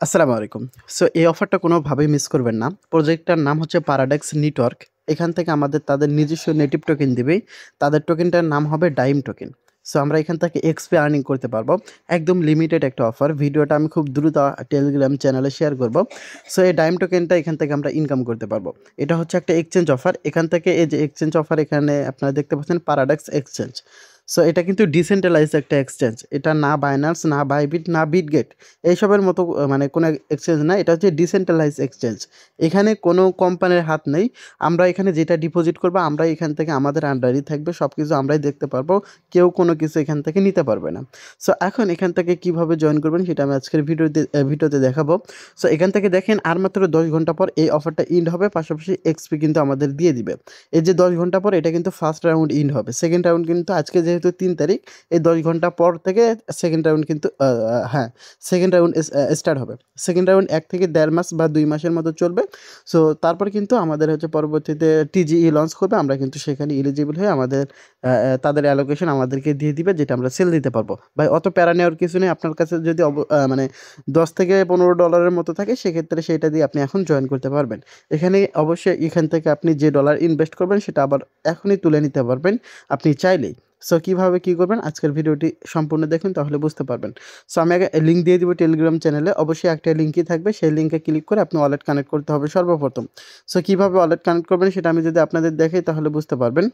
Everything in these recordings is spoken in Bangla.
আসসালামু আলাইকুম। সো এই অফারটা কোনোভাবেই মিস করবেন না। প্রজেক্টটার নাম হচ্ছে প্যারাডক্স নেটওয়ার্ক। এখান থেকে আমাদের তাদের নিজস্ব নেটিভ টোকেন দিবেই। তাদের টোকেনটার নাম হবে ডাইম টোকেন। সো আমরা এখান থেকে এক্সপি আর্নিং করতে পারবো। একদম লিমিটেড একটা অফার। ভিডিওটা আমি খুব দ্রুত টেলিগ্রাম চ্যানেলে শেয়ার করব। সো এই ডাইম টোকেনটা এখান থেকে আমরা ইনকাম করতে পারবো। এটা হচ্ছে একটা এক্সচেঞ্জ অফার। এখান থেকে এই যে এক্সচেঞ্জ অফার এখানে আপনারা দেখতে পাচ্ছেন প্যারাডক্স এক্সচেঞ্জ। সো এটা কিন্তু ডিসেন্ট্রালাইজড একটা এক্সচেঞ্জ। এটা না বাইন্যান্স, না বাইবিট, না বিটগেট এইসবের মতো মানে কোনো এক্সচেঞ্জ না। এটা হচ্ছে ডিসেন্ট্রালাইজ এক্সচেঞ্জ। এখানে কোনো কোম্পানির হাত নেই। আমরা এখানে যেটা ডিপোজিট করবো আমরাই এখান থেকে আমাদের আন্ডারই থাকবে। সব কিছু আমরাই দেখতে পারবো। কেউ কোনো কিছু এখান থেকে নিতে পারবে না। সো এখন এখান থেকে কিভাবে জয়েন করবেন সেটা আমি আজকের ভিডিওতে দেখাবো। সো এখান থেকে দেখেন আর মাত্র 10 ঘন্টা পর এই অফারটা ইন্ড হবে। পাশাপাশি এক্সপি কিন্তু আমাদের দিয়ে দিবে। এই যে 10 ঘন্টা পর এটা কিন্তু ফার্স্ট রাউন্ড ইন্ড হবে। সেকেন্ড রাউন্ড কিন্তু আজকে যেহেতু 3 তারিখ, এই 10 ঘন্টা পর থেকে সেকেন্ড রাউন্ড কিন্তু হ্যাঁ, সেকেন্ড রাউন্ড স্টার্ট হবে। সেকেন্ড রাউন্ড ১ থেকে ১.৫ মাস বা ২ মাসের মতো চলবে। সো তারপর কিন্তু আমাদের হচ্ছে পরবর্তীতে টিজিই লঞ্চ করবে। আমরা কিন্তু সেখানে এলিজিবল হয়ে আমাদের তাদের অ্যালোকেশন আমাদেরকে দিয়ে দিবে, যেটা আমরা সেল দিতে পারবো। ভাই অত প্যারা নেওয়ার কিছু নেই। আপনার কাছে যদি মানে $10 থেকে $15 মতো থাকে সেক্ষেত্রে সেটা দিয়ে আপনি এখন জয়েন করতে পারবেন। এখানে অবশ্যই এখান থেকে আপনি যে ডলার ইনভেস্ট করবেন সেটা আবার এখনই তুলে নিতে পারবেন আপনি চাইলেই। সো কীভাবে কী করবেন আজকের ভিডিওটি সম্পূর্ণ দেখুন, তাহলে বুঝতে পারবেন। সো আমি আগে লিঙ্ক দিয়ে দিব টেলিগ্রাম চ্যানেলে। অবশ্যই একটা লিঙ্কই থাকবে। সেই লিঙ্কে ক্লিক করে আপনি ওয়ালেট কানেক্ট করতে হবে সর্বপ্রথম। সো কীভাবে ওয়ালেট কানেক্ট করবেন সেটা আমি যদি আপনাদের দেখাই তাহলে বুঝতে পারবেন।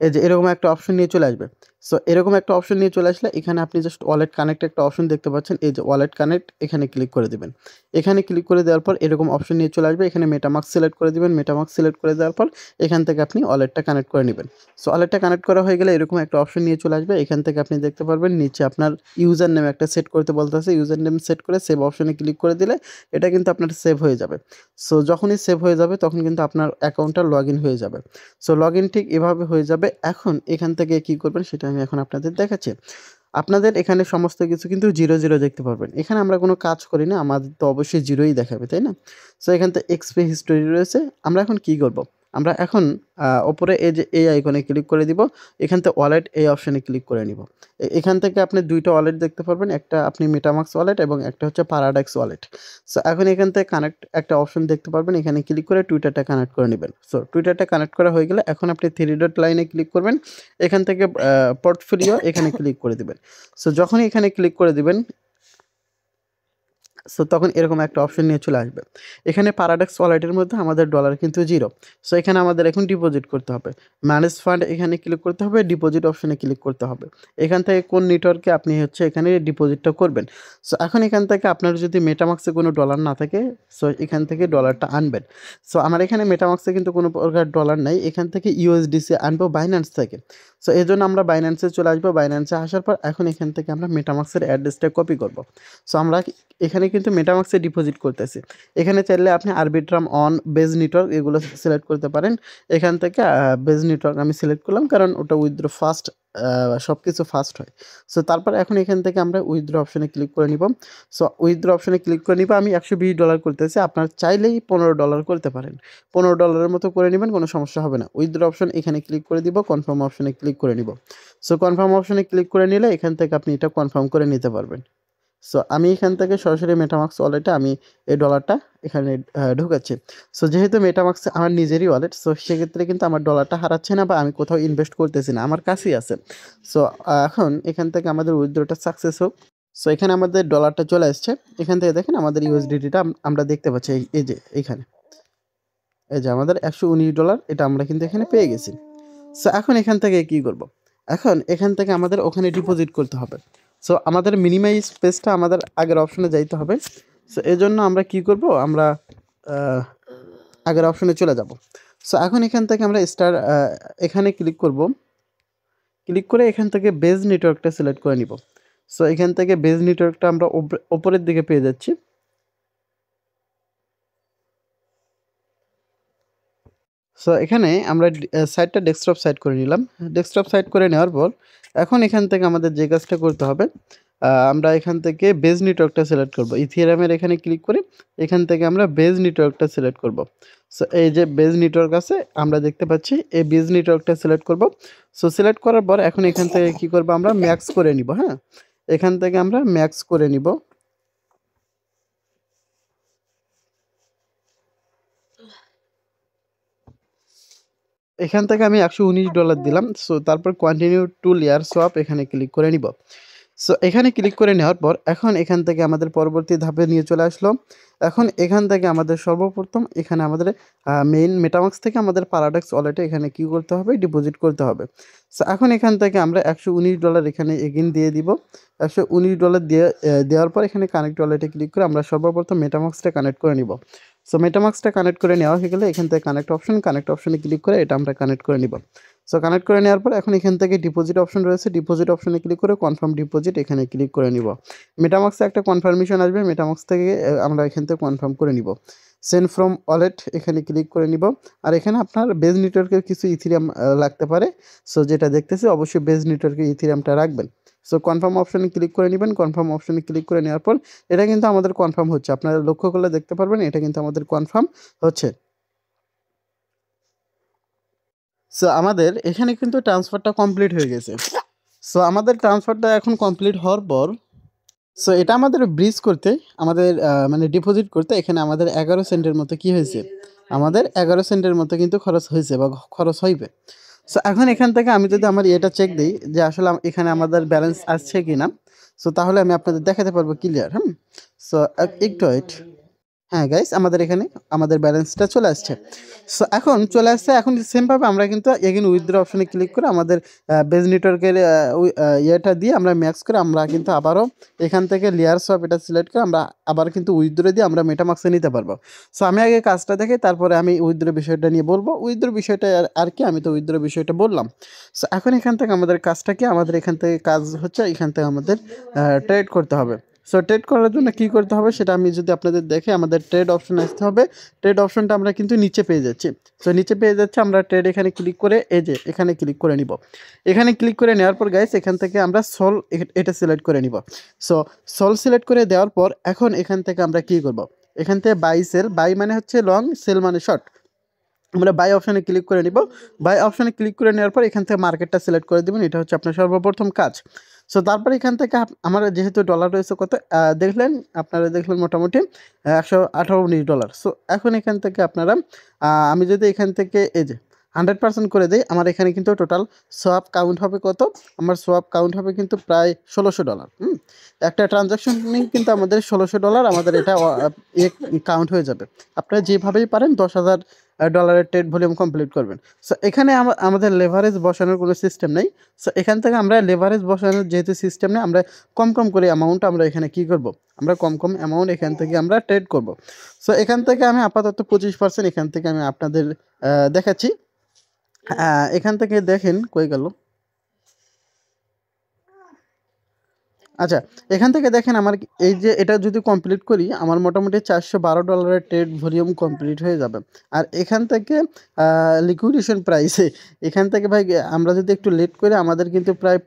এই যে এরকম একটা অপশন নিয়ে চলে আসবে। সো এরকম একটা অপশন নিয়ে চলে আসলে এখানে আপনি জাস্ট ওয়ালেট কানেক্ট একটা অপশন দেখতে পাচ্ছেন। এই যে ওয়ালেট কানেক্ট, এখানে ক্লিক করে দিবেন। এখানে ক্লিক করে দেওয়ার পর এরকম অপশন নিয়ে চলে আসবে। এখানে মেটামাস্ক সিলেক্ট করে দিবেন। মেটামাস্ক সিলেক্ট করে দেওয়ার পর এখান থেকে আপনি ওয়ালেটটা কানেক্ট করে নিবেন। সো ওয়ালেটটা কানেক্ট করা হয়ে গেলে এরকম একটা অপশন নিয়ে চলে আসবে। এখান থেকে আপনি দেখতে পারবেন নিচে আপনার ইউজার নেম একটা সেট করতে বলতেছে। ইউজার নেম সেট করে সেভ অপশনে ক্লিক করে দিলে এটা কিন্তু আপনার সেভ হয়ে যাবে। সো যখনই সেভ হয়ে যাবে তখন কিন্তু আপনার অ্যাকাউন্টটা লগ ইন হয়ে যাবে। সো লগ ইন ঠিক এভাবে হয়ে যাবে। এখন এখান থেকে কী করবেন সেটা আমি এখন আপনাদের দেখাচ্ছি। আপনাদের এখানে সমস্ত কিছু কিন্তু 0 0 দেখতে পারবেন। এখানে আমরা কোনো কাজ করি না, আমাদের তো অবশ্যই 0ই দেখাবে, তাই না? সো এখান থেকে এক্সপি হিস্টোরি রয়েছে। আমরা এখন কী করব? আমরা এখন ওপরে এই যে এই আইকনে ক্লিক করে দিব। এখান থেকে ওয়ালেট এই অপশনে ক্লিক করে নিব। এখান থেকে আপনি ২ টা ওয়ালেট দেখতে পারবেন। একটা আপনি মেটামাস্ক ওয়ালেট এবং একটা হচ্ছে প্যারাডক্স ওয়ালেট। সো এখন এখান থেকে কানেক্ট একটা অপশন দেখতে পারবেন। এখানে ক্লিক করে টুইটারটা কানেক্ট করে নিবেন। সো টুইটারটা কানেক্ট করা হয়ে গেলে এখন আপনি 3 ডট লাইনে ক্লিক করবেন। এখান থেকে পোর্টফোলিও এখানে ক্লিক করে দিবেন। সো যখনই এখানে ক্লিক করে দিবেন, সো তখন এরকম একটা অপশন নিয়ে চলে আসবে। এখানে প্যারাডক্স ওয়ালেটের মধ্যে আমাদের ডলার কিন্তু 0। সো এখানে আমাদের এখন ডিপোজিট করতে হবে। ম্যানেজ ফান্ড এখানে ক্লিক করতে হবে, ডিপোজিট অপশনে ক্লিক করতে হবে। এখান থেকে কোন নেটওয়ার্কে আপনি হচ্ছে এখানে ডিপোজিটটা করবেন। সো এখন এখান থেকে আপনার যদি মেটামাক্সে কোনো ডলার না থাকে, সো এখান থেকে ডলারটা আনবেন। সো আমার এখানে মেটামাক্সে কিন্তু কোনো প্রকার ডলার নাই। এখান থেকে ইউএসডিসি আনবো বাইন্যান্স থেকে। সো এজন্য আমরা বাইন্যান্সে চলে আসবো। বাইন্যান্সে আসার পর এখন এখান থেকে আমরা মেটামাক্সের অ্যাড্রেসটা কপি করব। সো আমরা এখানে কিন্তু মেটামাক্সে ডিপোজিট করতেছি। এখানে চাইলে আপনি আরবিট্রাম অন, বেজ নেটওয়ার্ক এগুলো সিলেক্ট করতে পারেন। এখান থেকে বেজ নেটওয়ার্ক আমি সিলেক্ট করলাম কারণ ওটা উইথড্র ফাস্ট, সব কিছু ফাস্ট হয়। সো তারপর এখন এখান থেকে আমরা উইথড্র অপশনে ক্লিক করে নিব। সো উইথড্র অপশনে ক্লিক করে নিব। আমি $120 করতেছি। আপনার চাইলেই $15 করতে পারেন। $15 মতো করে নিবেন, কোনো সমস্যা হবে না। উইথড্র অপশন এখানে ক্লিক করে দিব, কনফার্ম অপশনে ক্লিক করে নিব। সো কনফার্ম অপশনে ক্লিক করে নিলে এখান থেকে আপনি এটা কনফার্ম করে নিতে পারবেন। সো আমি এখান থেকে সরাসরি মেটামাক্স ওয়ালেটে আমি এই ডলারটা এখানে ঢুকাচ্ছি। সো যেহেতু মেটামাক্স আমার নিজেরই ওয়ালেট, সো সেক্ষেত্রে কিন্তু আমার ডলারটা হারাচ্ছে না বা আমি কোথাও ইনভেস্ট করতেছি না, আমার কাছেই আছে। সো এখন এখান থেকে আমাদের উইথড্রটা সাকসেস হোক। সো এখানে আমাদের ডলারটা চলে আসছে। এখান থেকে দেখেন আমাদের ইউএসডিটিটা আমরা দেখতে পাচ্ছি এই যে এইখানে। এই যে আমাদের $119 এটা আমরা কিন্তু এখানে পেয়ে গেছি। সো এখন এখান থেকে কি করব? এখন এখান থেকে আমাদের ওখানে ডিপোজিট করতে হবে। সো আমাদের মিনিমাইজ স্পেসটা আমাদের আগের অপশনে যাইতে হবে। সো এজন্য আমরা কি করব? আমরা আ আগের অপশনে চলে যাব। সো এখন এখান থেকে আমরা এখানে ক্লিক করব। ক্লিক করে এখান থেকে বেজ নেটওয়ার্কটা সিলেক্ট করে নিব। সো এখান থেকে বেজ নেটওয়ার্কটা আমরা উপরের দিকে পেয়ে যাচ্ছি। সো এখানে আমরা সাইটটা ডেস্কটপ সাইট করে নিলাম। ডেস্কটপ সাইট করে নেওয়ার পর এখন এখান থেকে আমাদের যে কাজটা করতে হবে, আমরা এখান থেকে বেজ নেটওয়ার্কটা সিলেক্ট করব। ইথিরিয়ামের এখানে ক্লিক করে এখান থেকে আমরা বেজ নেটওয়ার্কটা সিলেক্ট করব। সো এই যে বেজ নেটওয়ার্ক আছে আমরা দেখতে পাচ্ছি, এই বেজ নেটওয়ার্কটা সিলেক্ট করব। সো সিলেক্ট করার পর এখন এখান থেকে কি করব? আমরা ম্যাক্স করে নিব, হ্যাঁ? এখান থেকে আমরা ম্যাক্স করে নিব। এখান থেকে আমি $119 দিলাম। সো তারপর কন্টিনিউ টু লেয়ার সোয়াপ এখানে ক্লিক করে নিব। সো এখানে ক্লিক করে নেওয়ার পর এখন এখান থেকে আমাদের পরবর্তী ধাপে নিয়ে চলে আসলো। এখন এখান থেকে আমাদের সর্বপ্রথম এখানে আমাদের মেইন মেটামাক্স থেকে আমাদের প্যারাডক্স ওয়ালেটে এখানে কি করতে হবে? ডিপোজিট করতে হবে। সো এখন এখান থেকে আমরা $119 এখানে এগেইন দিয়ে দিব। $119 দেওয়ার পর এখানে কানেক্ট ওয়ালেটে ক্লিক করে আমরা সর্বপ্রথম মেটামাক্সটা কানেক্ট করে নিব। সো মেটামাক্সটা কানেক্ট করে নেওয়া হয়ে গেলে এখান থেকে কানেক্ট অপশনে ক্লিক করে এটা আমরা কানেক্ট করে নিব। সো কানেক্ট করে নেওয়ার পর এখন এখান থেকে ডিপোজিট অপশন রয়েছে, ডিপোজিট অপশনে ক্লিক করে কনফার্ম ডিপোজিট এখানে ক্লিক করে নিব। মেটামাক্সে একটা কনফার্মেশন আসবে, মেটামাক্স থেকে আমরা এখান থেকে কনফার্ম করে নিব। সেন্ড ফ্রম ওয়ালেট এখানে ক্লিক করে নিব। আর এখানে আপনার বেজ নেটওয়ার্কের কিছু ইথিরিয়াম লাগতে পারে। সো যেটা দেখতেছি অবশ্যই বেজ নেটওয়ার্কের ইথিরিয়ামটা রাখবেন। সো কনফার্ম অপশনে ক্লিক করে নেবেন। কনফার্ম অপশনে ক্লিক করে নেওয়ার পর এটা কিন্তু আমাদের কনফার্ম হচ্ছে। আপনারা লক্ষ্য করলে দেখতে পারবেন এটা কিন্তু আমাদের কনফার্ম হচ্ছে। সো আমাদের এখানে কিন্তু ট্রান্সফারটা কমপ্লিট হয়ে গেছে। সো আমাদের ট্রান্সফারটা এখন কমপ্লিট হওয়ার পর সো এটা আমাদের ব্রিজ করতে আমাদের মানে ডিপোজিট করতে এখানে আমাদের 11 সেন্টের মতো কি হয়েছে? আমাদের 11 সেন্টের মতো কিন্তু খরচ হয়েছে বা খরচ হইবে। সো এখন এখান থেকে আমি যদি আমার এটা চেক দেই যে আসলে এখানে আমাদের ব্যালেন্স আসছে কিনা, সো তাহলে আমি আপনাদের দেখাতে পারবো ক্লিয়ার। সো একটু ওয়েট। হ্যাঁ গাইস, আমাদের এখানে আমাদের ব্যালেন্সটা চলে আসছে। সো এখন চলে আসছে, এখন সেমভাবে আমরা কিন্তু এগেন উইথড্র অপশনে ক্লিক করে আমাদের বেজ নেটওয়ার্কের ইয়েটা দিয়ে আমরা ম্যাক্স করে আমরা কিন্তু আবারও এখান থেকে লেয়ার সব এটা সিলেক্ট করে আমরা আবার কিন্তু উইথড্র দিয়ে আমরা মেটামাক্সে নিতে পারবো। সো আমি আগে কাজটা দেখে তারপরে আমি উইথড্র বিষয়টা নিয়ে বলবো। উইথড্র বিষয়টা আর কি, আমি তো উইথড্র বিষয়টা বললাম। সো এখন এখান থেকে আমাদের কাজটা কি, আমাদের এখান থেকে কাজ হচ্ছে এখান থেকে আমাদের ট্রেড করতে হবে। সো ট্রেড করার জন্য কী করতে হবে সেটা আমি যদি আপনাদের দেখে আমাদের ট্রেড অপশন আসতে হবে। ট্রেড অপশনটা আমরা কিন্তু নিচে পেয়ে যাচ্ছি। সো নিচে পেয়ে যাচ্ছে, আমরা ট্রেড এখানে ক্লিক করে এই যে এখানে ক্লিক করে নিব। এখানে ক্লিক করে নেওয়ার পর গাইস এখান থেকে আমরা সোল এটা সিলেক্ট করে নিব। সো সোল সিলেক্ট করে দেওয়ার পর এখন এখান থেকে আমরা কী করব? এখান থেকে বাই সেল, বাই মানে হচ্ছে লং, সেল মানে শর্ট। আমরা বাই অপশানে ক্লিক করে নিব। বাই অপশানে ক্লিক করে নেওয়ার পর এখান থেকে মার্কেটটা সিলেক্ট করে দেবেন, এটা হচ্ছে আপনার সর্বপ্রথম কাজ। সো তারপরে এখান থেকে আমার যেহেতু ডলার রয়েছে কত দেখলেন, আপনারা দেখলেন মোটামুটি $118। সো এখন এখান থেকে আপনারা আমি যদি এখান থেকে এই যে 100% করে দিই, আমার এখানে কিন্তু টোটাল সোয়াপ কাউন্ট হবে কত? আমার সোয়াপ কাউন্ট হবে কিন্তু প্রায় $16। একটা ট্রানজাকশন কিন্তু আমাদের $16 আমাদের এটা কাউন্ট হয়ে যাবে। আপনারা যেভাবেই পারেন $10,000 ট্রেড ভলিউম কমপ্লিট করবেন। সো এখানে আমাদের লেভারেজ বসানোর কোনো সিস্টেম নেই। সো এখান থেকে আমরা লেভারেজ বসানোর যেহেতু সিস্টেম নেই, আমরা কম কম করে অ্যামাউন্ট আমরা এখানে কী করব? আমরা কম কম অ্যামাউন্ট এখান থেকে আমরা ট্রেড করব। সো এখান থেকে আমি আপাতত 25% এখান থেকে আমি আপনাদের দেখাচ্ছি। এখান থেকে দেখেন কই গেল? আচ্ছা, এখান থেকে দেখেন আমার এই যে এটা যদি কমপ্লিট করি আমার মোটামুটি $412 ট্রেড ভলিউম কমপ্লিট হয়ে যাবে। আর এখান থেকে লিকুইডেশন প্রাইসে এখান থেকে ভাই আমরা যদি একটু লেট করি আমাদের কিন্তু প্রায়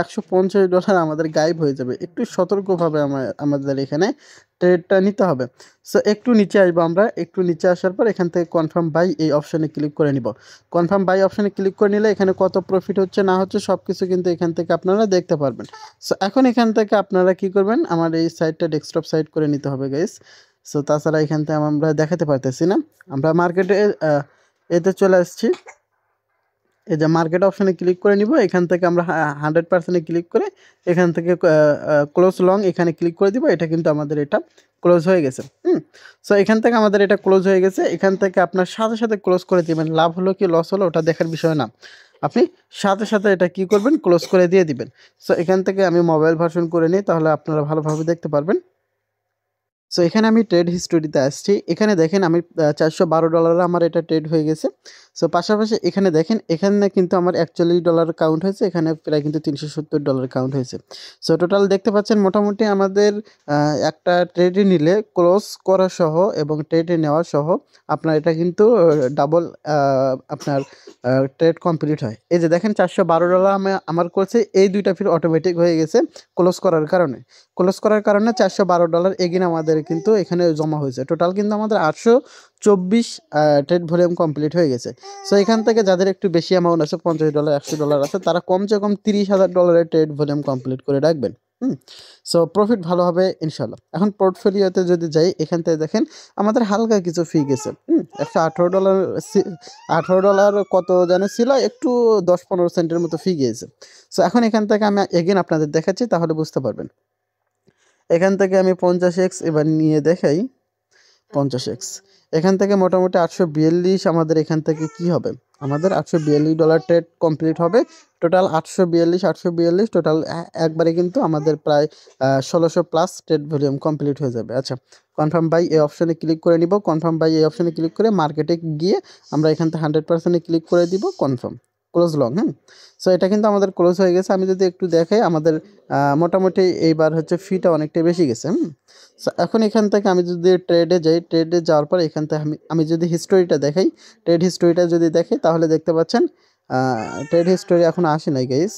$150 আমাদের গায়েব হয়ে যাবে। একটু সতর্কভাবে আমাদের এখানে ট্রেডটা নিতে হবে। সো একটু নিচে আসবো আমরা, একটু নিচে আসার পর এখান থেকে কনফার্ম বাই এই অপশানে ক্লিক করে নিব। কনফার্ম বাই অপশানে ক্লিক করে নিলে এখানে কত প্রফিট হচ্ছে না হচ্ছে সব কিছু কিন্তু এখান থেকে আপনারা দেখতে পারবেন। সো এখন এখান থেকে আপনারা কি করবেন, আমার এই সাইটটা ডেস্কটপ সাইট করে নিতে হবে গাইস। সো তাছাড়া এখান থেকে আমরা দেখাতে পারতেছি না। আমরা মার্কেটে এতে চলে আসছি। এই যে মার্কেট অপশানে ক্লিক করে নিব, এখান থেকে আমরা 100%-এ ক্লিক করে এখান থেকে ক্লোজ লং এখানে ক্লিক করে দিব। এটা কিন্তু আমাদের এটা ক্লোজ হয়ে গেছে। সো এখান থেকে আমাদের এটা ক্লোজ হয়ে গেছে। এখান থেকে আপনার সাথে সাথে ক্লোজ করে দিবেন, লাভ হলো কি লস হলো ওটা দেখার বিষয় না, আপনি সাথে সাথে এটা কি করবেন, ক্লোজ করে দিয়ে দিবেন। সো এখান থেকে আমি মোবাইল ভার্সন করে নিই, তাহলে আপনারা ভালোভাবে দেখতে পারবেন। সো এখানে আমি ট্রেড হিস্টোরিতে আসছি। এখানে দেখেন আমি $412 আমার এটা ট্রেড হয়ে গেছে। সো পাশাপাশি এখানে দেখেন এখানে কিন্তু আমার $41 কাউন্ট হয়েছে, এখানে প্রায় কিন্তু $370 কাউন্ট হয়েছে। সো টোটাল দেখতে পাচ্ছেন মোটামুটি আমাদের একটা ট্রেডে নিলে ক্লোজ করা সহ এবং ট্রেডে নেওয়া সহ আপনার এটা কিন্তু ডাবল আপনার ট্রেড কমপ্লিট হয়। এই যে দেখেন $412 আমার করছে, এই দুইটা ফির অটোমেটিক হয়ে গেছে ক্লোজ করার কারণে। ক্লোজ করার কারণে $412 এগেইন আমাদের কিন্তু এখানে জমা হয়েছে। টোটাল কিন্তু আমাদের 824 ট্রেড ভলিউম কমপ্লিট হয়ে গেছে। সো এখান থেকে যাদের একটু বেশি অ্যামাউন্ট আছে $50 $100 আছে, তারা কমসে কম $30,000 ট্রেড ভলিউম কমপ্লিট করে রাখবেন। সো প্রফিট ভালো হবে ইনশাল্লাহ। এখন পোর্টফোলিওতে যদি যাই, এখান থেকে দেখেন আমাদের হালকা কিছু ফি গেছে। $118, $18 কত যেন ছিল, একটু 10-15 সেন্টের মতো ফি গিয়েছে। সো এখন এখান থেকে আমি এগেন আপনাদের দেখাচ্ছি, তাহলে বুঝতে পারবেন। এখান থেকে আমি 50x এবার নিয়ে দেখাই। 50x এখান থেকে মোটামুটি 842 আমাদের এখান থেকে কি হবে, আমাদের $842 ট্রেড কমপ্লিট হবে। টোটাল 842 টোটাল একবারে কিন্তু আমাদের প্রায় 1600+ ট্রেড ভলিউম কমপ্লিট হয়ে যাবে। আচ্ছা, কনফার্ম বাই এই অপশানে ক্লিক করে নিব। কনফার্ম বাই এই অপশানে ক্লিক করে মার্কেটে গিয়ে আমরা এখান থেকে 100% ক্লিক করে দিব কনফার্ম ক্লোজ লং। সো এটা কিন্তু আমাদের ক্লোজ হয়ে গেছে। আমি যদি একটু দেখাই, আমাদের মোটামুটি এইবার হচ্ছে ফিটা অনেকটা বেশি গেছে। সো এখন এখান থেকে আমি যদি ট্রেডে যাই, ট্রেডে যাওয়ার পর এখান থেকে আমি যদি হিস্টোরিটা দেখাই, ট্রেড হিস্টোরিটা যদি দেখি, তাহলে দেখতে পাচ্ছেন ট্রেড হিস্টোরি এখন আসে নাই গাইস।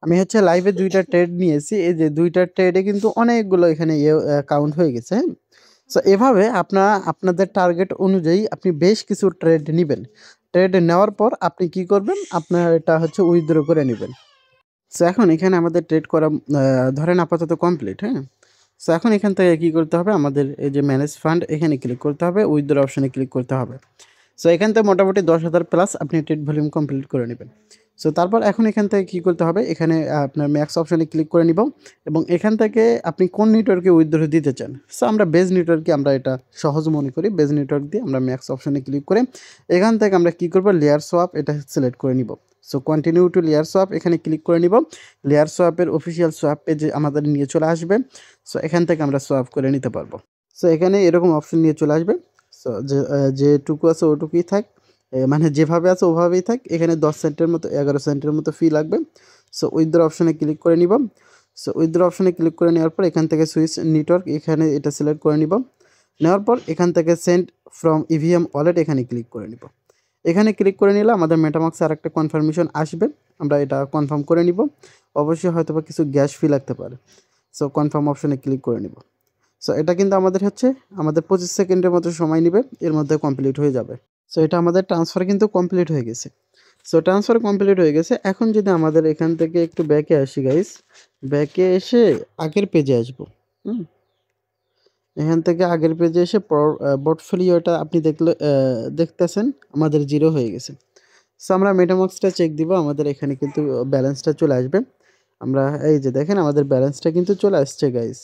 আমি হচ্ছে লাইভে 2টা ট্রেড নিয়েছি, এই যে 2টা ট্রেডে কিন্তু অনেকগুলো এখানে কাউন্ট হয়ে গেছে। সো এভাবে আপনাদের টার্গেট অনুযায়ী আপনি বেশ কিছু ট্রেড নেবেন। ট্রেড নেওয়ার পর আপনি কি করবেন, আপনার এটা হচ্ছে উইথড্র করে নেবেন। সো এখন এখানে আমাদের ট্রেড করা ধরেন আপাতত কমপ্লিট। সো এখন এখান থেকে কী করতে হবে, আমাদের এই যে ম্যানেজ ফান্ড এখানে ক্লিক করতে হবে, উইথড্র অপশানে ক্লিক করতে হবে। সো এখান থেকে মোটামুটি 10,000+ আপনি ট্রেড ভলিউম কমপ্লিট করে নেবেন। সো তারপর এখন এখান থেকে কী করতে হবে, এখানে আপনার ম্যাক্স অপশানে ক্লিক করে নিব এবং এখান থেকে আপনি কোন নেটওয়ার্কে উইথড্র দিতে চান। সো আমরা বেজ নেটওয়ার্কে আমরা এটা সহজ মনে করি, বেজ নেটওয়ার্ক দিয়ে আমরা ম্যাক্স অপশানে ক্লিক করে এখান থেকে আমরা কী করব, লেয়ার সোয়াপ এটা সিলেক্ট করে নিব। So continue to layer swap এখানে ক্লিক করে নিব। লেয়ার সোয়াপের অফিসিয়াল সোয়াপ পেজে আমাদের নিয়ে চলে আসবে। সো এখান থেকে আমরা সোয়াপ করে নিতে পারবো। সো এখানে এরকম অপশন নিয়ে চলে আসবে। সো যেটুকু আছে ওটুকুই থাক, মানে যেভাবে আছে ওভাবেই থাক। এখানে 10 সেন্টের মতো 11 সেন্টের মতো ফি লাগবে। সো উইথড্র অপশানে ক্লিক করে নিব। সো উইথড্র অপশানে ক্লিক করে নেওয়ার পর এখান থেকে সুইচ নেটওয়ার্ক এখানে এটা সিলেক্ট করে নিব। নেওয়ার পর এখান থেকে সেন্ড ফ্রম ইভিএম ওয়ালেট এখানে ক্লিক করে নিব। এখানে ক্লিক করে নিলে আমাদের মেটামাক্সে আরেকটা কনফার্মেশন আসবে, আমরা এটা কনফার্ম করে নিব। অবশ্যই হয়তো বা কিছু গ্যাস ফি লাগতে পারে। সো কনফার্ম অপশানে ক্লিক করে নিব। সো এটা কিন্তু আমাদের হচ্ছে 25 সেকেন্ডের মতো সময় নেবে, এর মধ্যে কমপ্লিট হয়ে যাবে। সো এটা আমাদের ট্রান্সফার কিন্তু কমপ্লিট হয়ে গেছে। সো ট্রান্সফার কমপ্লিট হয়ে গেছে। এখন যদি আমাদের এখান থেকে একটু ব্যাকে আসি গাইস, ব্যাকে এসে আগের পেজে আসবো। এখান থেকে আগের পেজে এসে পোর্টফোলিওটা আপনি দেখতেছেন আমাদের 0 হয়ে গেছে। সো আমরা মেটামাক্সটা চেক দিব, আমাদের এখানে কিন্তু ব্যালেন্সটা চলে আসবে। আমরা এই যে দেখেন আমাদের ব্যালেন্সটা কিন্তু চলে আসছে গাইস।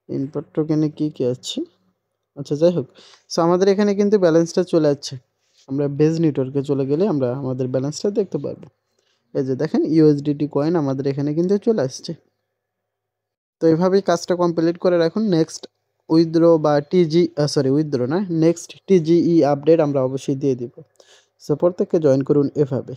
ইনপুট টোকেনে কি আছে, আচ্ছা যাই হোক। সো আমাদের এখানে কিন্তু ব্যালেন্সটা চলে আসছে। আমরা বেজ নেটওয়ার্কে চলে গেলে আমরা আমাদের ব্যালেন্সটা দেখতে পারবো। এই যে দেখেন ইউএসডিটি কয়েন আমাদের এখানে কিন্তু চলে আসছে। তো এইভাবেই কাজটা কমপ্লিট করে রাখুন। নেক্সট উইথড্র বা উইথড্র না, নেক্সট টিজিই আপডেট আমরা অবশ্যই দিয়ে দিব। সো প্রত্যেককে জয়েন করুন এভাবে।